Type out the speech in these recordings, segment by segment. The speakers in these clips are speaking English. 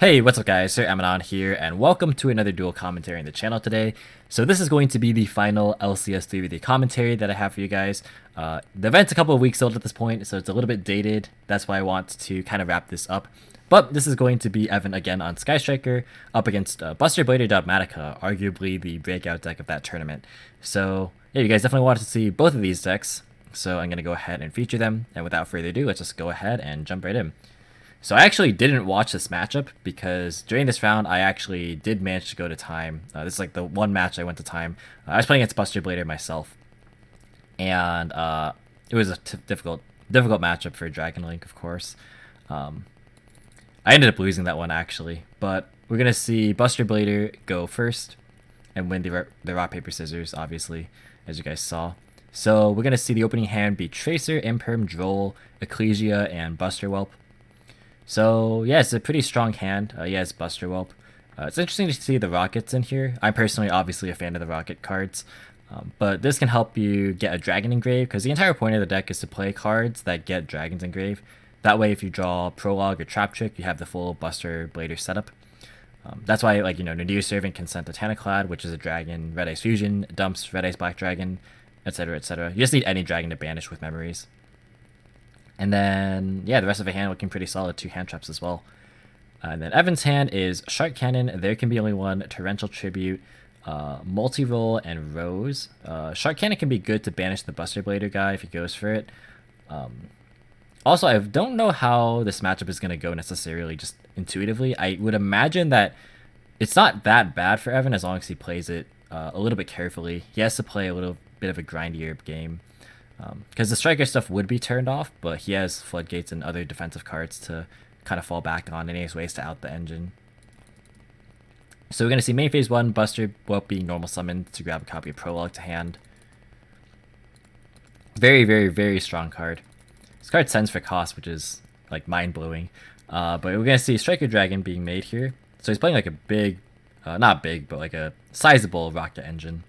Hey, what's up guys, Sir Emanon here, and welcome to another duel commentary on the channel today. So this is going to be the final LCS 3v3 commentary that I have for you guys. The event's a couple of weeks old at this point, so it's a little bit dated. That's why I want to kind of wrap this up. But this is going to be Evan again on Sky Striker, up against Buster Blader Dogmatica, arguably the breakout deck of that tournament. So yeah, you guys definitely wanted to see both of these decks, so I'm going to go ahead and feature them. And without further ado, let's just go ahead and jump right in. So I actually didn't watch this matchup because during this round I actually did manage to go to time. This is like the one match I went to time. I was playing against Buster Blader myself, and it was a difficult matchup for Dragon Link, of course. I ended up losing that one actually, but we're gonna see Buster Blader go first and win the rock paper scissors, obviously, as you guys saw. So we're gonna see the opening hand be Tracer, Imperm, Droll, Ecclesia, and Buster Whelp. So yeah, it's a pretty strong hand. Yeah, it's Buster Whelp. It's interesting to see the rockets in here. I'm personally obviously a fan of the rocket cards, but this can help you get a dragon engrave, because the entire point of the deck is to play cards that get dragons engrave. That way, if you draw Prologue or Trap Trick, you have the full Buster Blader setup. That's why, like, Nadir Servant can send Titaniclad, which is a dragon, Red Ice Fusion, dumps Red Ice Black Dragon, etc., etc. You just need any dragon to banish with memories. And then, yeah, the rest of the hand looking pretty solid. 2 hand traps as well. And then Evan's hand is Shark Cannon, There Can Be Only One, Torrential Tribute, Multi-Roll, and Rose. Shark Cannon can be good to banish the Buster Blader guy if he goes for it. Also, I don't know how this matchup is going to go necessarily, just intuitively. I would imagine that it's not that bad for Evan as long as he plays it a little bit carefully. He has to play a little bit of a grindier game. Because the striker stuff would be turned off, but he has floodgates and other defensive cards to kind of fall back on, and he has ways to out the engine. So we're going to see main phase 1, Buster Whelp being normal summoned to grab a copy of Prologue to hand. Very, very, very strong card. This card sends for cost, which is like mind-blowing. But we're going to see Striker Dragon being made here. So he's playing like a big, not big, but like a sizable rocket engine.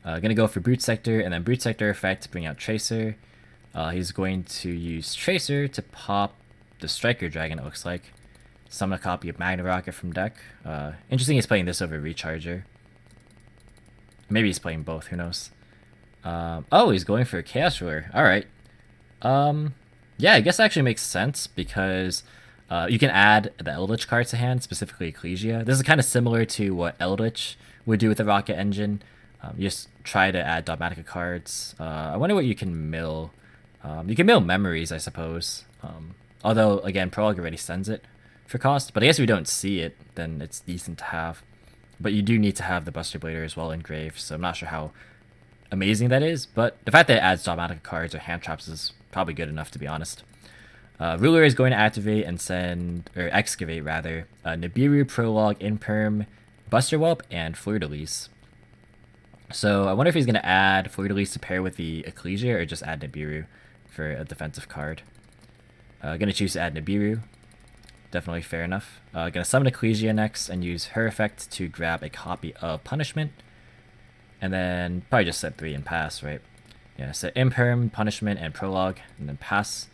Gonna go for Brute Sector, and then Brute Sector effect to bring out Tracer. He's going to use Tracer to pop the Striker Dragon, it looks like. Summon a copy of Magna Rocket from deck. Interesting he's playing this over Recharger. Maybe he's playing both, who knows. Oh, he's going for a Chaos Ruler. Alright. Yeah, I guess that actually makes sense, because you can add the Eldritch cards to hand, specifically Ecclesia. This is kind of similar to what Eldritch would do with the Rocket Engine. You just try to add Dogmatica cards. I wonder what you can mill. You can mill memories, I suppose. Although, again, Prologue already sends it for cost. But I guess if we don't see it, then it's decent to have. But you do need to have the Buster Blader as well engraved, so I'm not sure how amazing that is. But the fact that it adds Dogmatica cards or hand traps is probably good enough, to be honest. Ruler is going to activate and send, or excavate rather, Nibiru, Prologue, Imperm, Buster Whelp, and Fleur-de-Lis. So I wonder if he's going to add Fleur-de-Lis to pair with the Ecclesia, or just add Nibiru for a defensive card. Going to choose to add Nibiru. Definitely fair enough. Going to summon Ecclesia next and use her effect to grab a copy of Punishment. And then probably just set 3 and pass, right? Yeah, set Imperm, Punishment, and Prologue, and then pass.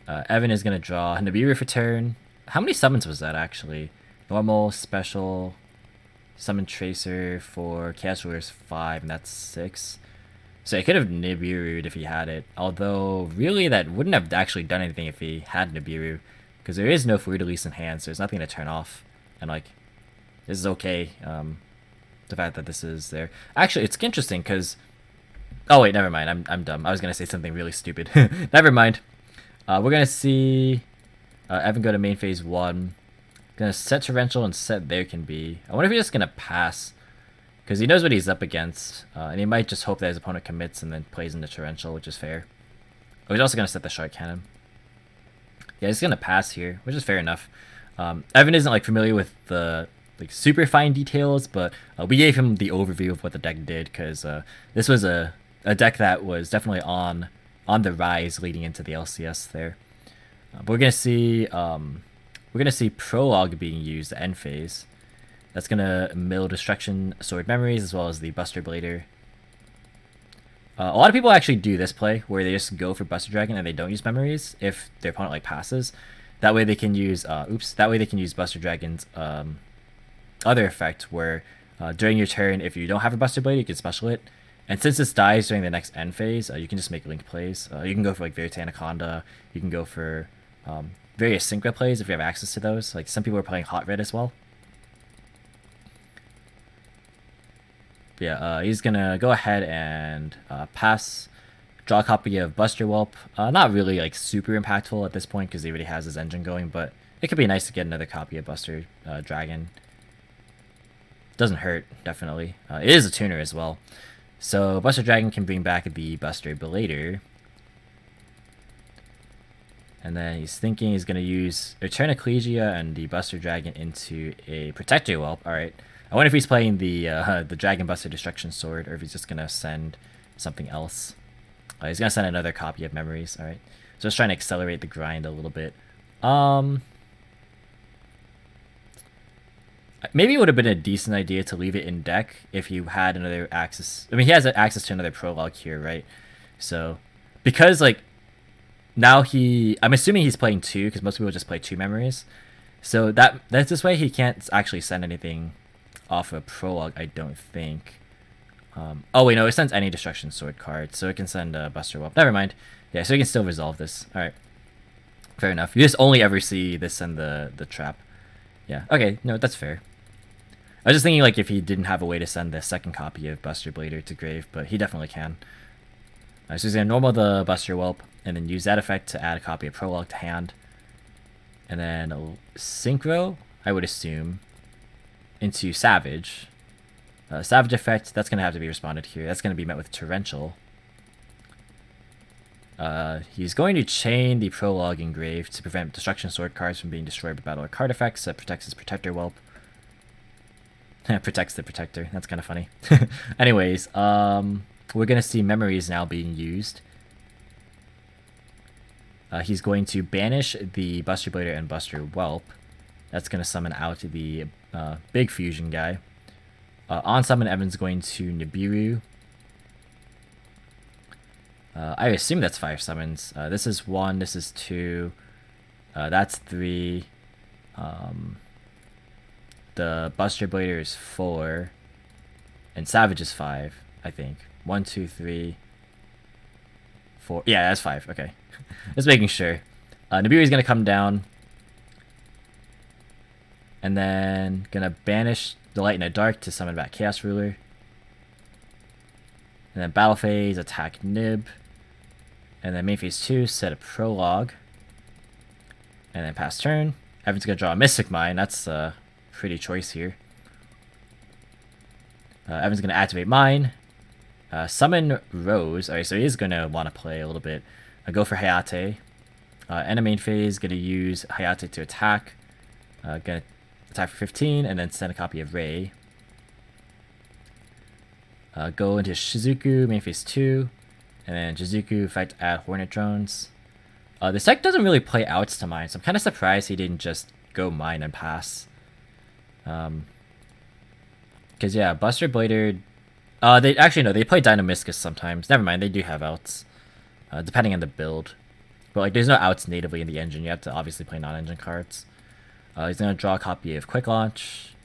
Evan is going to draw Nibiru for turn. How many summons was that, actually? Normal, Special... Summon Tracer for Chaos Ruler's 5, and that's 6. So he could have Nibiru'd if he had it. Although, really, that wouldn't have actually done anything if he had Nibiru. Because there is no Fleur-de-Lis in hand, so there's nothing to turn off. And, like, this is okay. The fact that this is there. Actually, it's interesting, because... Oh, wait, never mind. I'm dumb. I was going to say something really stupid. Never mind. We're going to see Evan go to main phase 1. Gonna set Torrential and set There Can Be. I wonder if he's just gonna pass, because he knows what he's up against, and he might just hope that his opponent commits and then plays into Torrential, which is fair. Oh, he's also gonna set the Shark Cannon. Yeah, he's gonna pass here, which is fair enough. Evan isn't like familiar with the super fine details, but we gave him the overview of what the deck did, because this was a deck that was definitely on the rise leading into the LCS there. But we're gonna see. We're going to see Prologue being used at end phase. That's going to mill Destruction Sword Memories as well as the Buster Blader. A lot of people actually do this play where they just go for Buster Dragon and they don't use memories if their opponent like passes. That way they can use that way they can use Buster Dragon's other effect where during your turn, if you don't have a Buster Blade, you can special it. And since this dies during the next end phase, you can just make link plays. You can go for like Verite Anaconda. You can go for various synchro plays if you have access to those. Like some people are playing Hot Red as well. Yeah, he's gonna go ahead and pass, draw a copy of Buster Whelp. Not really like super impactful at this point because he already has his engine going, but it could be nice to get another copy of Buster Dragon. Doesn't hurt, definitely. It is a tuner as well. So Buster Dragon can bring back the Buster Blader. And then he's thinking he's going to use Return Ecclesia and the Buster Dragon into a Protector Whelp. Alright. I wonder if he's playing the Dragon Buster Destruction Sword or if he's just going to send something else. He's going to send another copy of Memories. Alright. So just trying to accelerate the grind a little bit. Maybe it would have been a decent idea to leave it in deck if you had another access. I mean, he has access to another prologue here, right? So, because, like, now I'm assuming he's playing 2, because most people just play 2 memories. So, that's this way he can't actually send anything off a prologue, I don't think. Oh, wait, no, it sends any Destruction Sword card, so it can send a Buster Whelp. Never mind. Yeah, so you can still resolve this. Alright. Fair enough. You just only ever see this send the trap. Yeah, okay, no, that's fair. I was just thinking, like, if he didn't have a way to send the second copy of Buster Blader to grave, but he definitely can. So he's going to normal the Buster Whelp, and then use that effect to add a copy of Prologue to hand. And then Synchro, I would assume, into Savage. Savage effect, that's going to have to be responded here. That's going to be met with Torrential. He's going to chain the Prologue Engrave to prevent Destruction Sword cards from being destroyed by battle or card effects. That protects his Protector Whelp. Protects the Protector. That's kind of funny. Anyways, we're going to see Memories now being used. He's going to banish the Buster Blader and Buster Whelp. That's going to summon out the big fusion guy. On summon, Evan's going to Nibiru. I assume that's 5 summons. This is 1, this is 2, that's 3. The Buster Blader is 4, and Savage is 5, I think. 1, 2, 3, 4. Yeah, that's 5. Okay, just making sure. Nibiru is gonna come down, and then gonna banish the Light and the Dark to summon back Chaos Ruler. And then battle phase, attack Nib. And then main phase 2, set a Prologue. And then pass turn. Evan's gonna draw a Mystic Mine. That's a pretty choice here. Evan's gonna activate Mine. Summon Rose. Alright, so he is gonna want to play a little bit. Go for Hayate. End of main phase, gonna use Hayate to attack. Gonna attack for 15, and then send a copy of Ray. Go into Shizuku, main phase 2. And then Shizuku effect add Hornet Drones. This deck doesn't really play outs to mine, so I'm kind of surprised he didn't just go mine and pass. Because, yeah, Buster Blader... they actually, no, they play Dynamiscus sometimes. Never mind, they do have outs. Depending on the build. But, like, there's no outs natively in the engine. You have to obviously play non-engine cards. He's going to draw a copy of Quick Launch.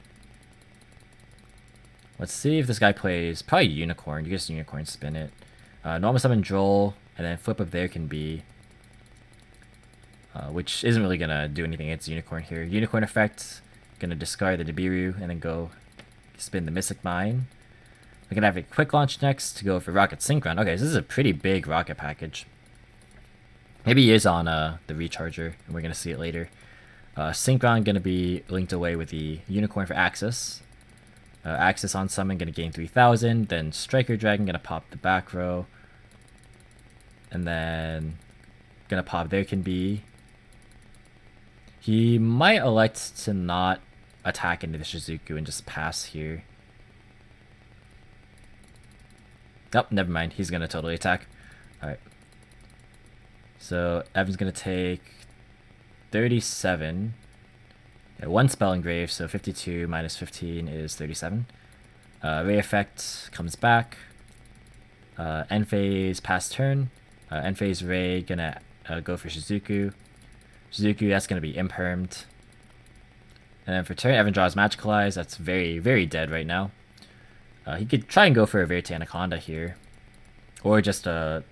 Let's see if this guy plays... Probably Unicorn. You just Unicorn spin it. Normal summon Droll, and then flip of there can be... which isn't really going to do anything against Unicorn here. Unicorn effect, going to discard the Nibiru, and then go spin the Mystic Mine. We're going to have a Quick Launch next to go for Rocket Synchron. Okay, so this is a pretty big rocket package. Maybe he is on the Recharger, and we're going to see it later. Synchron going to be linked away with the Unicorn for Axis. Axis on summon, going to gain 3,000. Then Striker Dragon, going to pop the back row. And then going to pop There Can Be. He might elect to not attack into the Shizuku and just pass here. Oh, never mind. He's going to totally attack. Alright. So, Evan's going to take 37. Yeah, 1 spell engrave, so 52 minus 15 is 37. Ray effect comes back. End phase, pass turn. End phase Ray, gonna go for Shizuku. Shizuku, that's going to be impermed. And then for turn, Evan draws Magicalize. That's very, very dead right now. He could try and go for a Verite Anaconda here. Or just a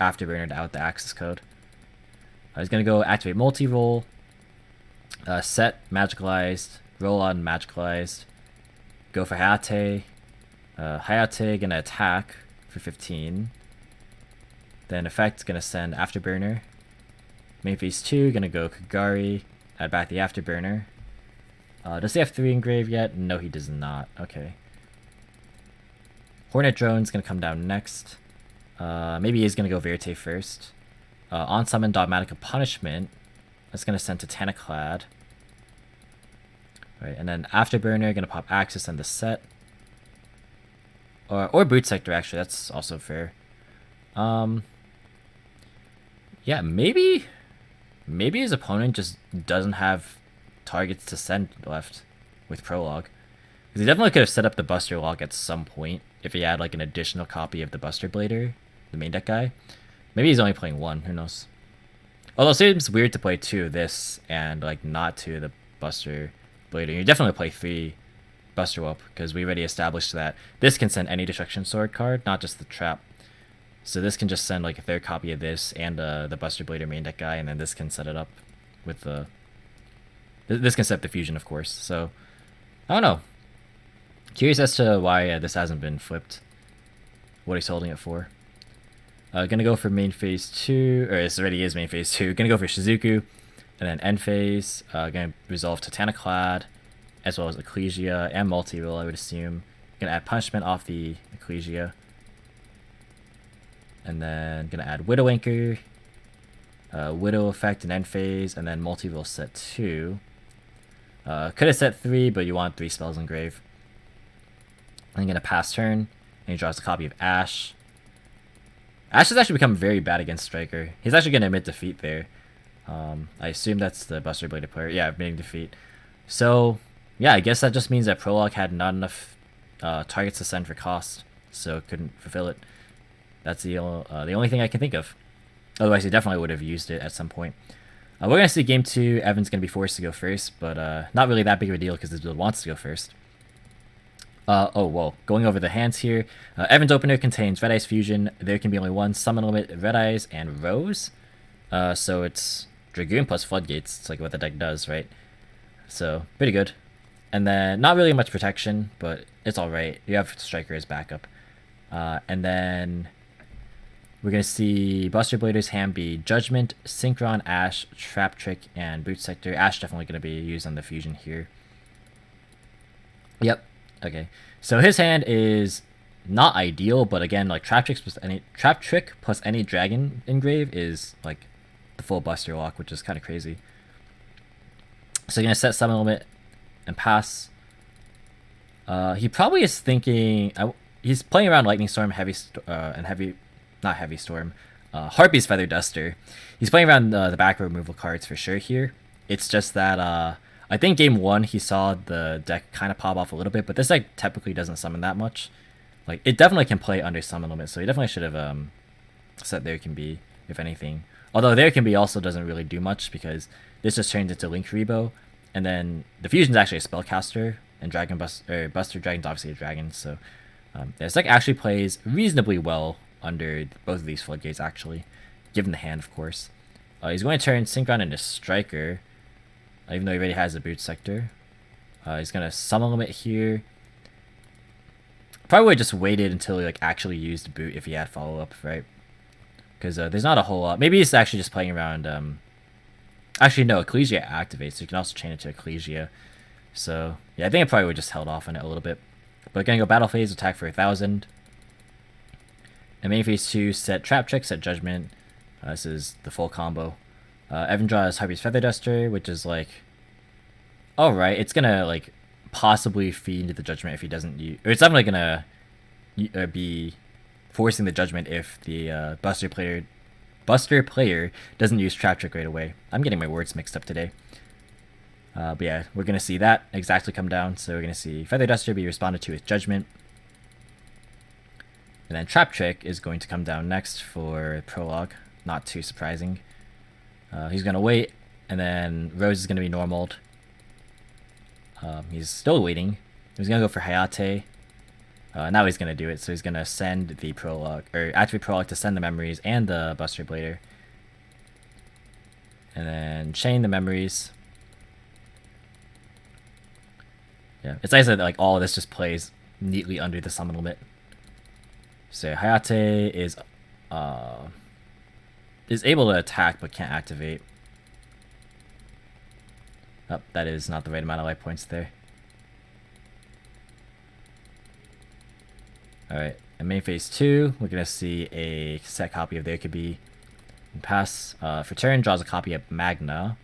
Afterburner to out the Axis code. He's going to go activate multi-roll. Set Magicalized. Roll on Magicalized. Go for Hayate. Hayate going to attack for 15. Then effect going to send Afterburner. Main phase 2 going to go Kagari. Add back the Afterburner. Does he have 3 engraved yet? No, he does not. Okay. Hornet Drone's going to come down next. Maybe he's going to go Verite first. On summon Dogmatic of Punishment. That's going to send Titaniclad. Right, and then Afterburner, going to pop Axis and the set. Or Boot Sector, actually. That's also fair. Yeah, maybe his opponent just doesn't have targets to send left with Prologue. Because he definitely could have set up the Buster Lock at some point if he had like an additional copy of the Buster Blader, the main deck guy. Maybe he's only playing 1, who knows. Although it seems weird to play 2 of this and like not 2 of the Buster Blader. You definitely play 3 Buster Whelp because we already established that this can send any Destruction Sword card, not just the trap. So this can just send like a 3rd copy of this and the Buster Blader main deck guy, and then this can set it up with the... This can set up the fusion, of course. So, I don't know. Curious as to why this hasn't been flipped. What he's holding it for. Gonna go for main phase 2, or this already is main phase 2. Gonna go for Shizuku, and then end phase. Gonna resolve Titaniclad, as well as Ecclesia and multi-roll, I would assume. Gonna add punishment off the Ecclesia. And then gonna add Widow Anchor, Widow effect and end phase, and then multi-roll set 2. Could have set 3, but you want 3 spells engrave. I'm gonna pass turn, and he draws a copy of Ash. Ash has actually become very bad against Striker. He's actually gonna admit defeat there. I assume that's the Buster Bladed player. Yeah, admitting defeat. So yeah, I guess that just means that Prologue had not enough targets to send for cost, so couldn't fulfill it. That's the only thing I can think of. Otherwise, he definitely would have used it at some point. We're going to see Game 2. Evan's going to be forced to go first, but not really that big of a deal because his build wants to go first. Oh, whoa. Going over the hands here. Evan's opener contains Red Eyes Fusion. There can be only one summon limit, Red Eyes and Rose. So it's Dragoon plus Floodgates. It's like what the deck does, right? So, pretty good. And then, not really much protection, but it's alright. You have Striker as backup. And then... we're going to see Buster Blader's hand be Judgment, Synchron, Ash, Trap Trick, and Boot Sector. Ash definitely going to be used on the fusion here. Yep. Okay. So his hand is not ideal, but again, like Trap Trick plus any Dragon engrave is like the full Buster Lock, which is kind of crazy. So you're going to set summon limit and pass. He probably is thinking... he's playing around Lightning Storm, not Heavy Storm, Harpy's Feather Duster. He's playing around the back row removal cards for sure here. It's just that I think game 1 he saw the deck kind of pop off a little bit, but this deck typically doesn't summon that much. Like, it definitely can play under summon limit, so he definitely should have set There Can Be, if anything. Although There Can Be also doesn't really do much because this just turns into Link Rebo, and then the fusion's actually a spellcaster, and Buster Dragon's obviously a dragon, so this deck actually plays reasonably well under both of these floodgates, actually, given the hand, of course. He's going to turn Synchron into Striker, even though he already has a Boot Sector. He's going to summon limit here. Probably would have just waited until he like actually used Boot if he had follow-up, right? Because there's not a whole lot. Maybe he's actually just playing around... actually, no, Ecclesia activates, so you can also chain it to Ecclesia. So, yeah, I think I probably would have just held off on it a little bit. But going to go Battle Phase, attack for 1,000. And main phase 2, set Trap Trick, set Judgment. This is the full combo. Evan draws Harpy's Feather Duster, which is like... alright, it's gonna like possibly feed into the Judgment if he doesn't use... or it's definitely gonna be forcing the Judgment if the Buster player doesn't use Trap Trick right away. I'm getting my words mixed up today. But yeah, we're gonna see that exactly come down. So we're gonna see Feather Duster be responded to with Judgment. And then Trap Trick is going to come down next for Prologue. Not too surprising. He's going to wait And then Rose is going to be normaled. He's still waiting. He's going to go for Hayate. Now he's going to do it. So he's going to send the prologue, or activate prologue to send the memories and the Buster Blader. And then chain the memories. Yeah, it's nice that like all of this just plays neatly under the summon limit. So Hayate is able to attack but can't activate. Oh, that is not the right amount of life points there. Alright, in main phase 2, we're going to see a set copy of There Could Be and pass. For turn, draws a copy of Magna.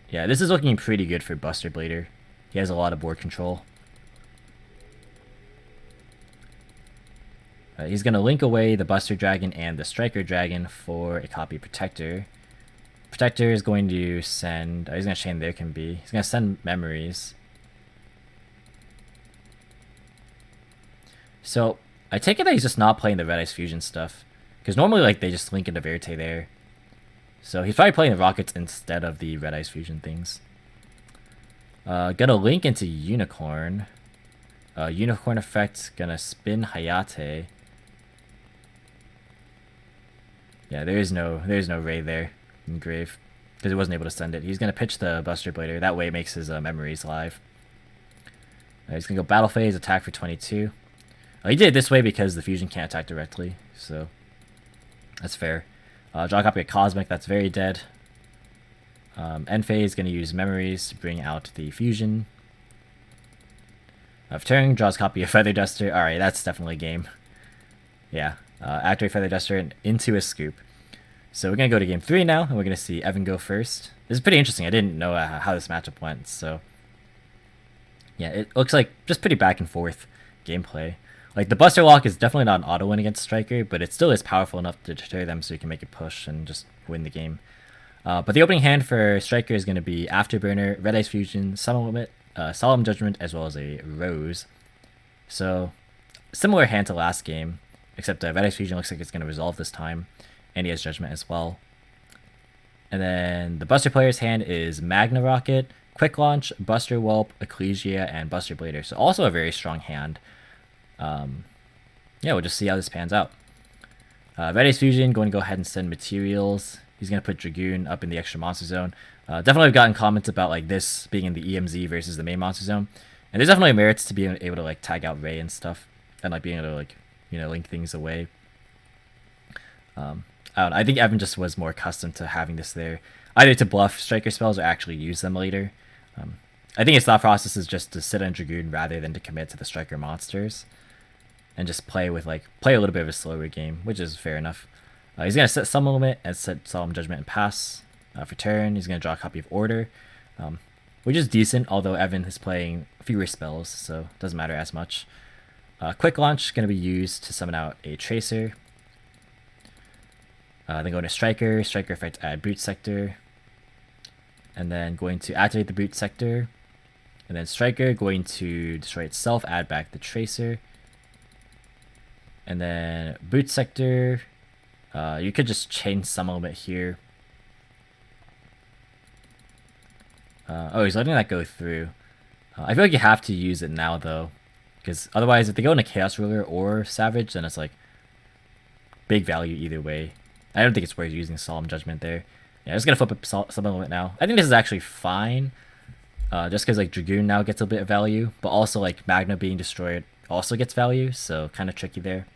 Yeah, this is looking pretty good for Buster Blader. He has a lot of board control. He's going to link away the Buster Dragon and the Striker Dragon for a copy of Protector. Protector is going to send... he's going to chain There Can Be. He's going to send memories. So, I take it that he's just not playing the Red Ice Fusion stuff. Because normally, like, they just link into Verte there. So, he's probably playing the Rockets instead of the Red Ice Fusion things. Gonna link into Unicorn. Unicorn effect, gonna spin Hayate. Yeah, there's no Ray there in Grave. Because he wasn't able to send it. He's gonna pitch the Buster Blader. That way it makes his memories live. He's gonna go Battle Phase, attack for 22. He did it this way because the Fusion can't attack directly, so that's fair. Draw a copy of Cosmic, that's very dead. End phase, going to use memories to bring out the Fusion. For turn, draws a copy of Feather Duster. Alright, that's definitely game. Yeah, activate Feather Duster and into a Scoop. So we're going to go to game 3 now, and we're going to see Evan go first. This is pretty interesting. I didn't know how this matchup went, so yeah, it looks like just pretty back and forth gameplay. Like, the Buster Lock is definitely not an auto win against Striker, but it still is powerful enough to deter them so you can make a push and just win the game. But the opening hand for Striker is going to be Afterburner, Red Ice Fusion, Summon Limit, Solemn Judgment, as well as a Rose. So, similar hand to last game, except Red Ice Fusion looks like it's going to resolve this time, and he has Judgment as well. And then the Buster player's hand is Magna Rocket, Quick Launch, Buster Whelp, Ecclesia, and Buster Blader. So also a very strong hand. Yeah, we'll just see how this pans out. Red Ice Fusion going to go ahead and send materials. He's going to put Dragoon up in the extra monster zone. Definitely have gotten comments about like this being in the EMZ versus the main monster zone. And there's definitely merits to being able to like tag out Ray and stuff. And like being able to like, you know, link things away. I don't know, I think Evan just was more accustomed to having this there. Either to bluff Striker spells or actually use them later. I think his thought process is just to sit on Dragoon rather than to commit to the Striker monsters. And just play a little bit of a slower game, which is fair enough. He's going to set Summon Limit and set Solemn Judgment and pass. For turn, he's going to draw a copy of Order, which is decent, although Evan is playing fewer spells, so it doesn't matter as much. Quick Launch is going to be used to summon out a Tracer. Then going to Striker, Striker effect add Boot Sector. And then going to activate the Boot Sector. And then Striker going to destroy itself, add back the Tracer. And then Boot Sector, you could just chain Summon Limit here. Oh, he's letting that go through. I feel like you have to use it now, though. Because otherwise, if they go into Chaos Ruler or Savage, then it's like big value either way. I don't think it's worth using Solemn Judgment there. Yeah, I'm just going to flip up Summon Limit now. I think this is actually fine. Just because like Dragoon now gets a bit of value. But also like Magna being destroyed also gets value. So kind of tricky there.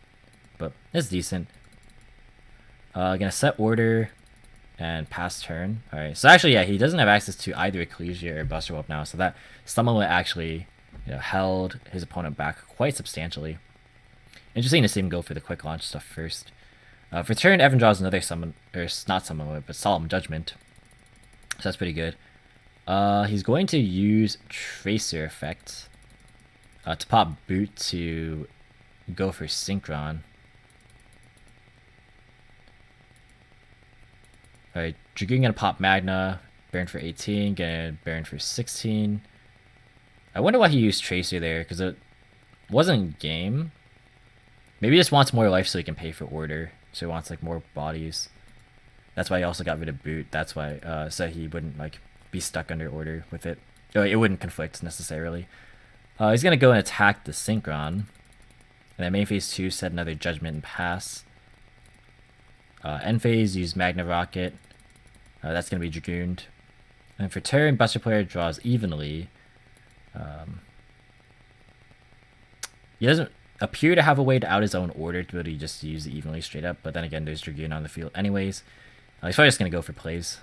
But it's decent. Gonna set Order and pass turn. Alright, so actually, yeah, he doesn't have access to either Ecclesia or Buster Whelp now, so that Summon Limit actually, you know, held his opponent back quite substantially. Interesting to see him go for the Quick Launch stuff first. For turn, Evan draws another Summon, or not Summon Limit, but Solemn Judgment. So that's pretty good. He's going to use Tracer effect to pop Boot to go for Synchron. Alright, Dragoon gonna pop Magna, burn for 18, gonna burn for 16. I wonder why he used Tracer there, because it wasn't game. Maybe he just wants more life so he can pay for Order. So he wants like more bodies. That's why he also got rid of boot. That's why, so he wouldn't like be stuck under order with it. It wouldn't conflict necessarily. He's gonna go and attack the Synchron, and then main phase 2 set another Judgment and pass. End phase use Magna Rocket. That's gonna be Dragooned. And for turn, Buster player draws evenly. He doesn't appear to have a way to out his own order to be able to just use it evenly straight up, but then again, there's Dragoon on the field anyways. He's probably just gonna go for plays.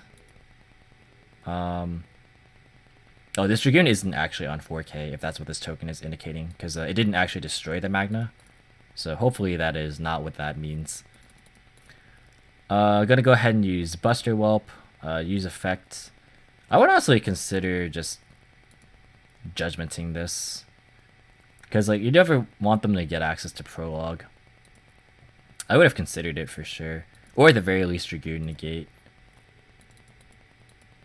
Oh, this Dragoon isn't actually on 4K, if that's what this token is indicating, because it didn't actually destroy the Magna. So hopefully that is not what that means. Gonna go ahead and use Buster Whelp, use effect. I would honestly consider just judgmenting this, because like you never want them to get access to Prologue. I would have considered it for sure, or at the very least Dragoon negate.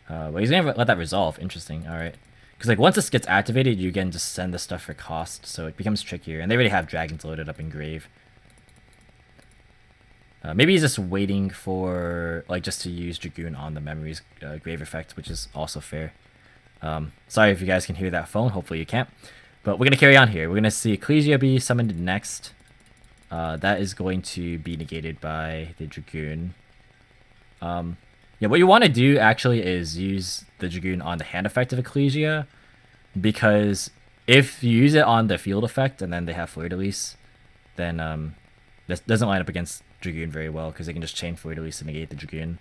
But he's gonna let that resolve. Interesting. All right, because like once this gets activated, you can just send the stuff for cost, so it becomes trickier. And they already have dragons loaded up in Grave. Maybe he's just waiting for like just to use Dragoon on the Memories Grave effect, which is also fair. Sorry if you guys can hear that phone. Hopefully you can't. But we're gonna carry on here. We're gonna see Ecclesia be summoned next. That is going to be negated by the Dragoon. Yeah, what you want to do actually is use the Dragoon on the hand effect of Ecclesia, because if you use it on the field effect and then they have Fleur-de-Lis, then this doesn't line up against Dragoon very well, because they can just chain Fleur-de-Lis to negate the Dragoon.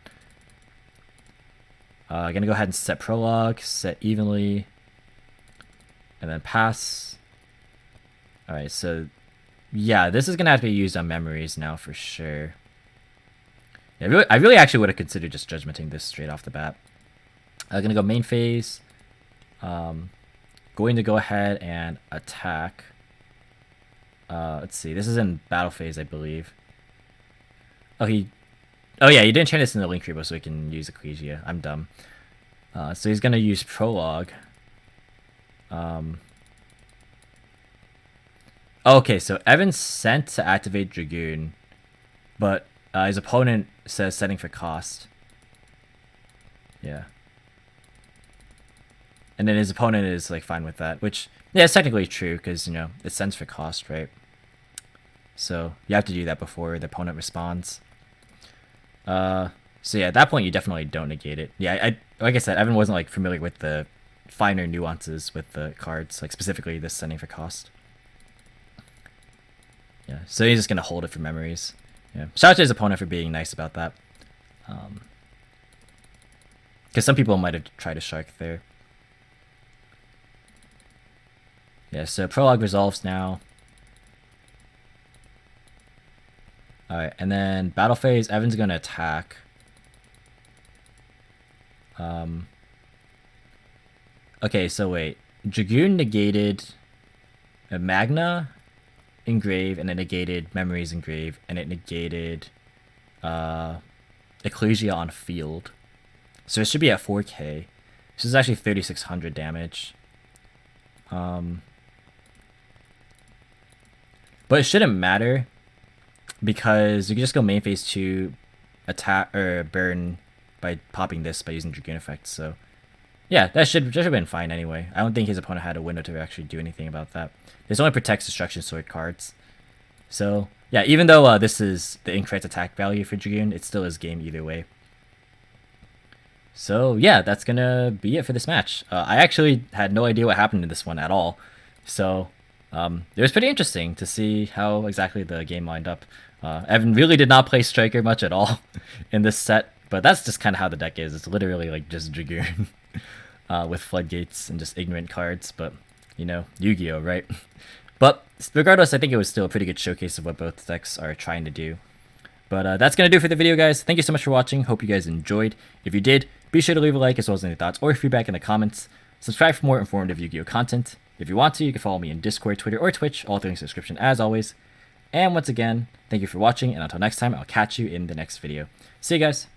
Gonna go ahead and set Prologue, set evenly, and then pass. Alright, so yeah, this is gonna have to be used on Memories now for sure. Yeah, I really actually would have considered just judgmenting this straight off the bat. I'm gonna go main phase. Going to go ahead and attack. Let's see, this is in battle phase, I believe. Oh yeah, he didn't turn this into Link Rebo so he can use Ecclesia. I'm dumb. So he's gonna use Prologue. Okay, so Evan's sent to activate Dragoon, but his opponent says setting for cost. Yeah. And then his opponent is like fine with that, which yeah, it's technically true because you know it sends for cost, right? So you have to do that before the opponent responds. So yeah, at that point you definitely don't negate it. Yeah, like I said, Evan wasn't like familiar with the finer nuances with the cards, like specifically this sending for cost. Yeah, so he's just gonna hold it for Memories. Yeah, shout out to his opponent for being nice about that. Because some people might have tried a shark there. Yeah, so Prologue resolves now. Alright, and then battle phase, Evan's gonna attack. Okay, so wait. Dragoon negated a Magna in Grave, and it negated Memories in Grave, and it negated Ecclesia on field. So it should be at 4K. This is actually 3600 damage. But it shouldn't matter, because you can just go main phase 2, attack or burn by popping this by using Dragoon effect. So yeah, that should have been fine anyway. I don't think his opponent had a window to actually do anything about that. This only protects Destruction Sword cards. So yeah, even though this is the incorrect attack value for Dragoon, it still is game either way. So yeah, that's gonna be it for this match. I actually had no idea what happened in this one at all. So it was pretty interesting to see how exactly the game lined up. Evan really did not play Striker much at all in this set, but that's just kind of how the deck is. It's literally like just Dragoon with floodgates and just ignorant cards, but you know, Yu-Gi-Oh, right? But regardless, I think it was still a pretty good showcase of what both decks are trying to do. But that's going to do it for the video, guys. Thank you so much for watching. Hope you guys enjoyed. If you did, be sure to leave a like as well as any thoughts or feedback in the comments. Subscribe for more informative Yu-Gi-Oh content. If you want to, you can follow me in Discord, Twitter, or Twitch, all through the description as always. And once again, thank you for watching, and until next time, I'll catch you in the next video. See you guys!